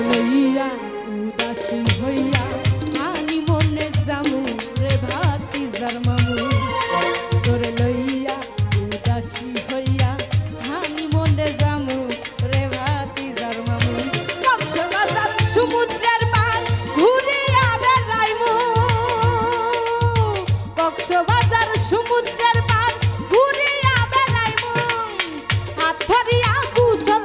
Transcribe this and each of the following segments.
লইয়া উদাসী হইয়া আনি মনে জামু রে ভাতি যার মামু তোরে লইয়া উদাসী হইয়া আনি মনে জামু রে ভাতি যার মামু কক্সবাজার সমুদ্রের পার ঘুরিয়া বেড়াইমু কক্সবাজার সমুদ্রের পার ঘুরিয়া বেড়াইমু হাত ধরিয়া গোসল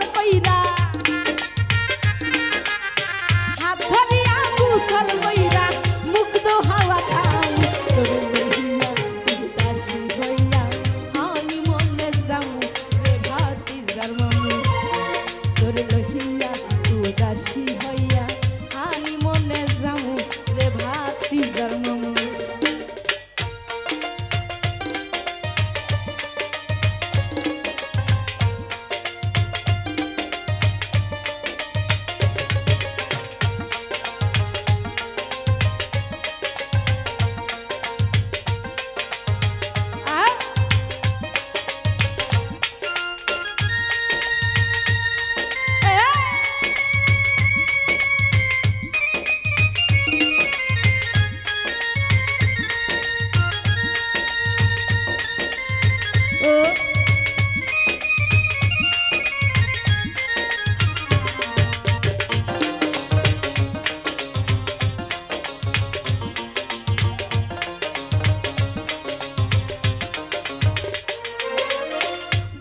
কইরা মুগ্ধ হাওয়া খাই তোর লইয়া উদাসী হইয়া আমি মনে যামু রে ভাতি যার মামু তোর লইয়া উদাসী হইয়া আমি মনে যামু রে ভাতি যার মামু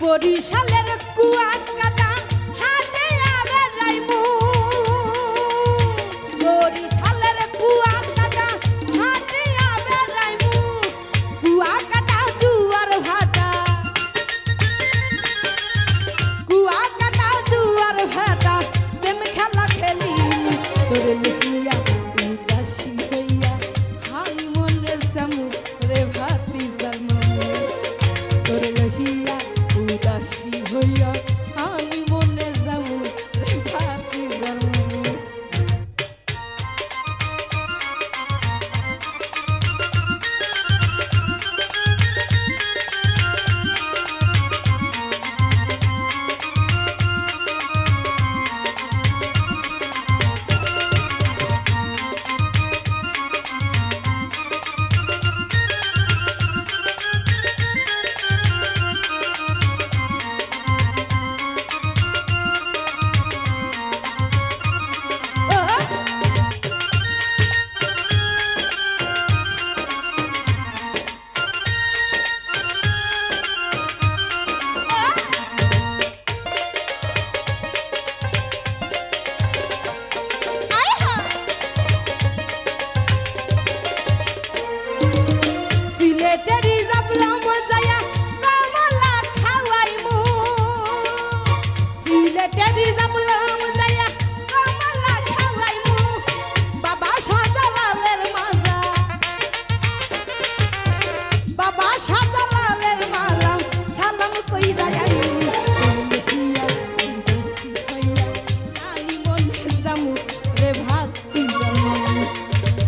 বরিশালের কুয়াকাটা হাতে বেড়াইমু বরিশালের কুয়াকাটা হাতে বেড়াইমু কুয়াকাটা জুয়ার ভাটা কুয়াকাটা জুয়ার ভাটা প্রেম খেলা খেলি তোর লইয়া উদাসী হইয়া হানি মনে যামু রে ভাতি যার মামু তোর লইয়া উদাসী হইয়া আমি মনে যাবো রে ভাতি যার মামু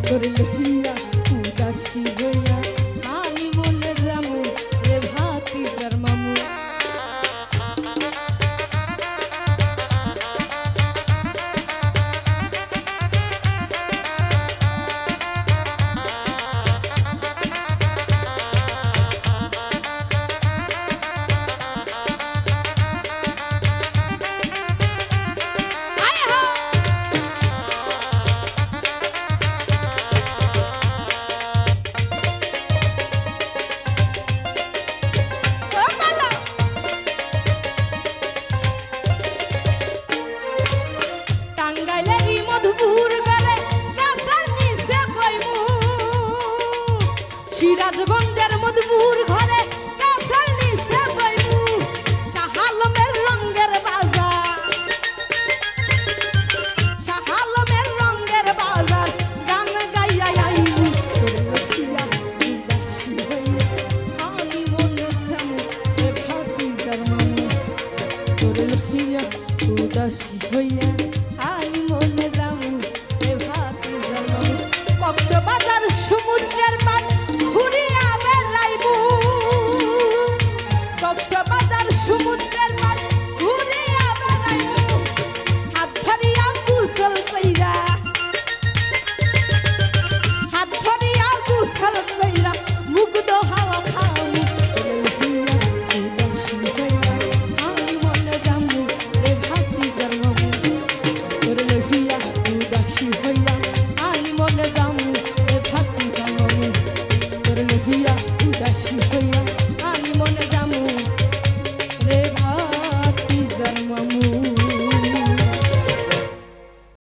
তোর লইয়া উদাসী হইয়া আমি মনে যামু রে ভাতি যার মামু টাঙ্গাইলেরই মধুপুর গড়ে গাছের নিচে বইমু সিরাজগঞ্জের মধুপুর